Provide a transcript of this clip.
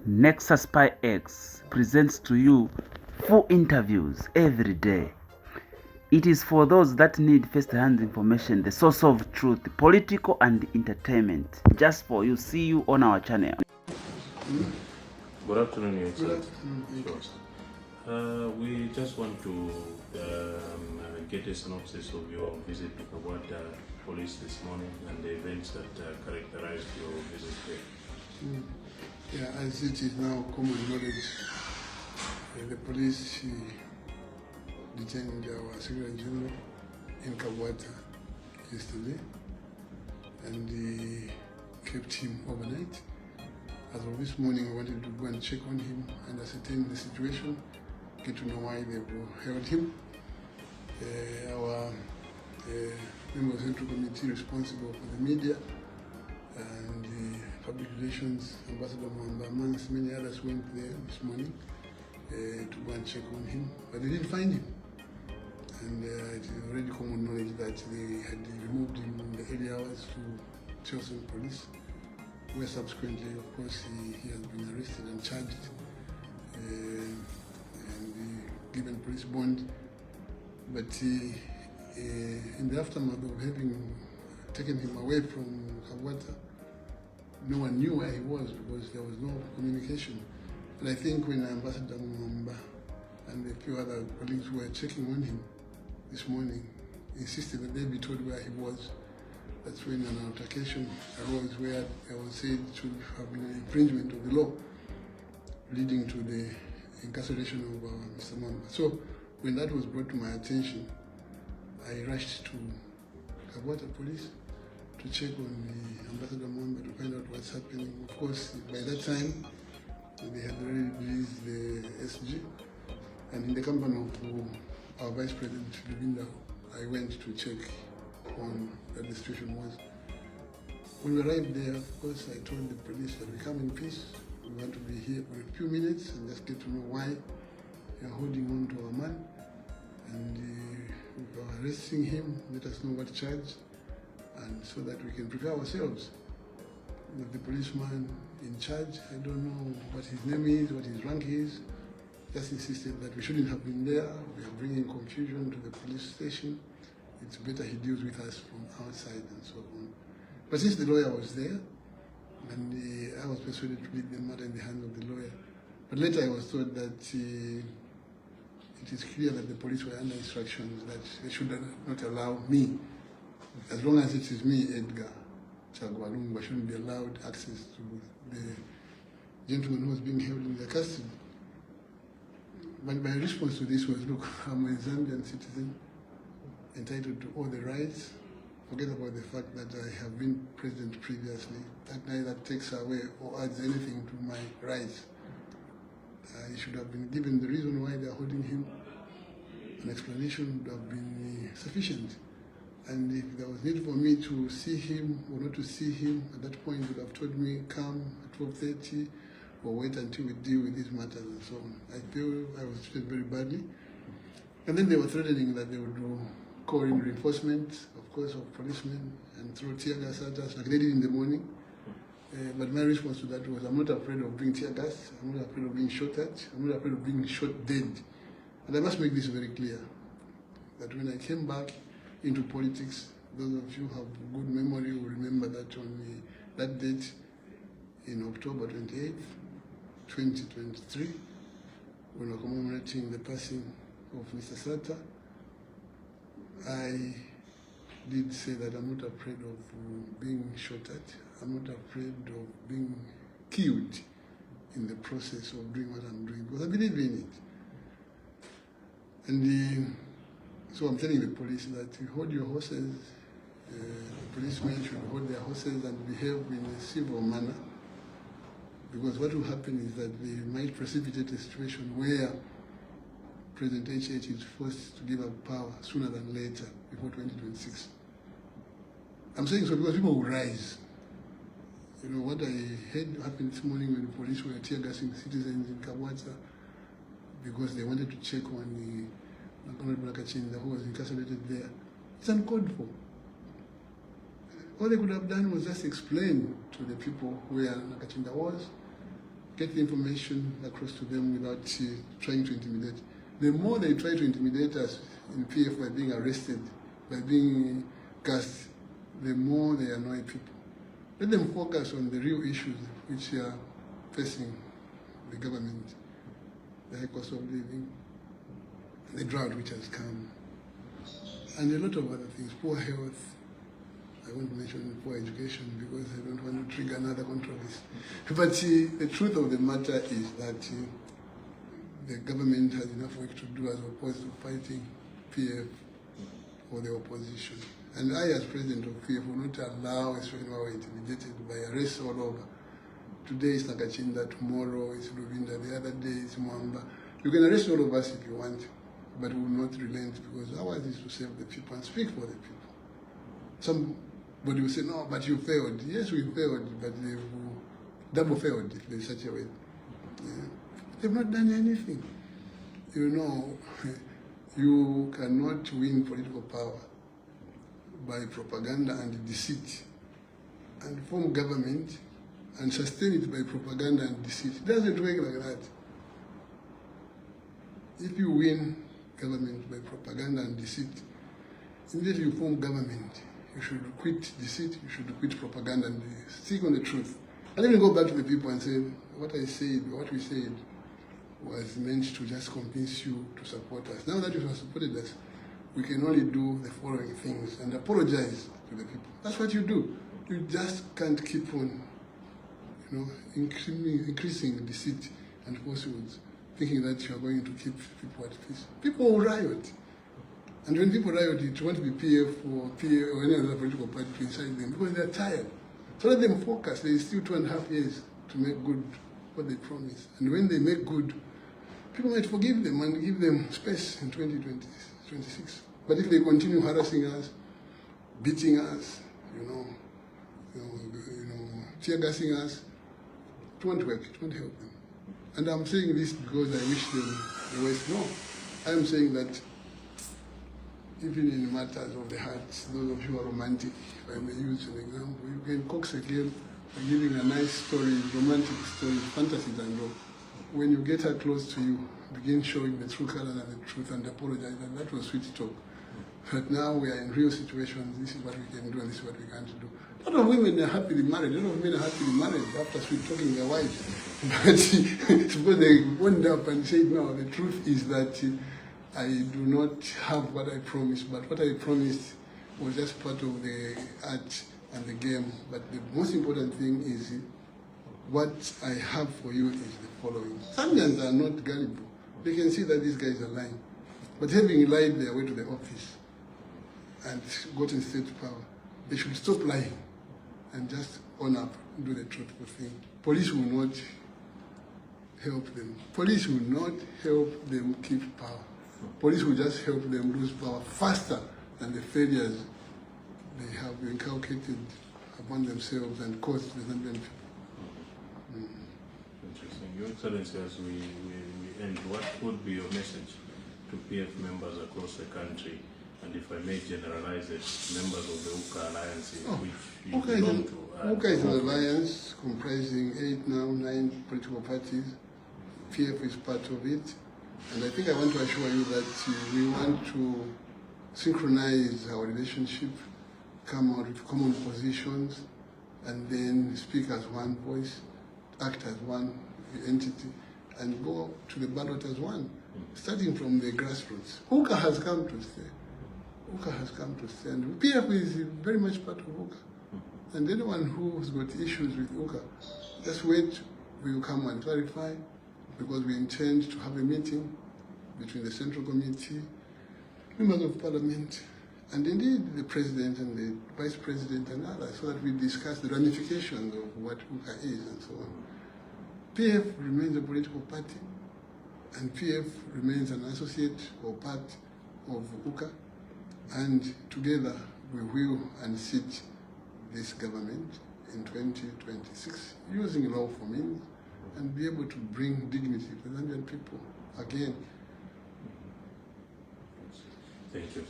Nexus Spy X presents to you full interviews every day. It is for those that need first-hand information, the source of truth, political and entertainment. Just for you. See you on our channel. Good afternoon, Your Excellency. Sure. We just want to get a synopsis of your visit to Kawada police this morning and the events that characterized your visit there. Yeah, as it is now common knowledge, the police detained our Secretary General in Kawada yesterday and kept him overnight. As of this morning, we wanted to go and check on him and ascertain the situation, get to know why they held him. Our member of the Central Committee responsible for the media and the public relations, Ambassador Mwamba, amongst many others, went there this morning to go and check on him, but they didn't find him. And it is already common knowledge that they had removed him in the early hours to Chelsea Police, where subsequently, of course, he has been arrested and charged and given police bond. But in the aftermath of having taken him away from Kawata, no one knew where he was because there was no communication. And I think when Ambassador Mwamba and a few other colleagues were checking on him this morning, insisted that they be told where he was. That's when an altercation arose where I was said it should have been an infringement of the law leading to the incarceration of Mr. Mwamba. So when that was brought to my attention, I rushed to Kawata Police to check on the Ambassador Mwamba to find out what's happening. Of course, by that time, they had already released the SG, and in the company of our Vice President, Rwanda, I went to check on what the situation was. When we arrived there, of course, I told the police that we come in peace. We want to be here for a few minutes and just get to know why they are holding on to our man. And we are arresting him, let us know what charge, and so that we can prepare ourselves. With the policeman in charge, I don't know what his name is, what his rank is, just insisted that we shouldn't have been there. We are bringing confusion to the police station. It's better he deals with us from outside and so on. But since the lawyer was there, and I was persuaded to leave the matter in the hands of the lawyer. But later I was told that it is clear that the police were under instructions that they should not allow me, as long as it is me, Edgar, I shouldn't be allowed access to the gentleman who was being held in their custody. But my response to this was, look, I'm a Zambian citizen, entitled to all the rights. Forget about the fact that I have been president previously. That neither takes away or adds anything to my rights. He should have been given the reason why they are holding him. An explanation would have been sufficient. And if there was need for me to see him or not to see him, at that point he would have told me, come at 12:30 or wait until we deal with these matters and so on. I feel I was treated very badly. And then they were threatening that they would call in reinforcements, of course, of policemen and throw tear gas at us like they did in the morning. But my response to that was, I'm not afraid of being tear gas, I'm not afraid of being shot at, I'm not afraid of being shot dead. And I must make this very clear, that when I came back into politics, those of you who have good memory will remember that on that date in October 28th, 2023, when we were commemorating the passing of Mr. Sata, I did say that I'm not afraid of being shot at, I'm not afraid of being killed in the process of doing what I'm doing, because I believe in it. And so I'm telling the police that you hold your horses, the policemen should hold their horses and behave in a civil manner, because what will happen is that they might precipitate a situation where President HH is forced to give up power sooner than later, before 2026. I'm saying so because people will rise. You know, what I heard happened this morning when the police were tear gassing citizens in Kawata because they wanted to check on the Nakachinda who was incarcerated there. It's uncalled for. All they could have done was just explain to the people where Nakachinda was, get the information across to them without trying to intimidate. The more they try to intimidate us in PF by being arrested, by being gassed, the more they annoy people. Let them focus on the real issues which are facing the government, the high cost of living, the drought which has come, and a lot of other things, poor health. I won't mention poor education because I don't want to trigger another controversy. But the truth of the matter is that the government has enough work to do as opposed to fighting PF or the opposition. And I, as president of PF, will not allow Australian who are intimidated by arrests all over. Today is Nakachinda, tomorrow is Ruvinda, the other day is Mwamba. You can arrest all of us if you want, but we will not relent because ours is to serve the people and speak for the people. Somebody will say, no, but you failed. Yes, we failed, but they've double failed, if there's such a way. Yeah. They've not done anything. You know, you cannot win political power by propaganda and deceit, and form government and sustain it by propaganda and deceit. It doesn't work like that. If you win government by propaganda and deceit, immediately you form government, you should quit deceit, you should quit propaganda and stick on the truth. And then you go back to the people and say, what I said, what we said was meant to just convince you to support us. Now that you have supported us, we can only do the following things and apologize to the people. That's what you do. You just can't keep on, you know, increasing deceit and falsehoods, thinking that you are going to keep people at peace. People will riot. And when people riot, it won't be PF or PA or any other political party to incite them because they're tired. So let them focus. There is still 2.5 years to make good what they promise. And when they make good, people might forgive them and give them space in 2026. But if they continue harassing us, beating us, tear gassing us, it won't work, it won't help them. And I'm saying this because I wish them the West. No, I'm saying that even in matters of the heart, those of you who are romantic, if I may use an example, you can coax a girl by giving a nice story, romantic story, fantasies and all. When you get her close to you, begin showing the true colors and the truth and apologize, and that was sweet talk. But now we are in real situations, this is what we can do and this is what we can't do. A lot of women are happily married, a lot of men are happily married after sweet talking their wives. But suppose they wound up and said, no, the truth is that I do not have what I promised, but what I promised was just part of the art and the game. But the most important thing is what I have for you is the following. Zambians are not gullible. They can see that these guys are lying. But having lied their way to the office and gotten state power, they should stop lying and just own up, do the truthful thing. Police will not help them. Police will not help them keep power. Police will just help them lose power faster than the failures they have inculcated upon themselves and caused the Zambian people. Interesting. Your Excellency, as we end, what would be your message to PF members across the country, and if I may generalize it, members of the UCA alliance, which you belong to? UCA is an alliance comprising 9 political parties. PF is part of it. And I think I want to assure you that we want to synchronize our relationship, come out with common positions, and then speak as one voice, act as one entity, and go to the ballot as one, starting from the grassroots. UCA has come to stay. UCA has come to stay. And PF is very much part of UCA. And anyone who's got issues with UCA, just wait, we will come and clarify, because we intend to have a meeting between the Central Committee, members of Parliament, and indeed the President and the Vice President and others, so that we discuss the ramifications of what UCA is and so on. PF remains a political party, and PF remains an associate or part of UCA, and together we will unseat this government in 2026, using lawful means, and be able to bring dignity to the Zambian people again. Thank you.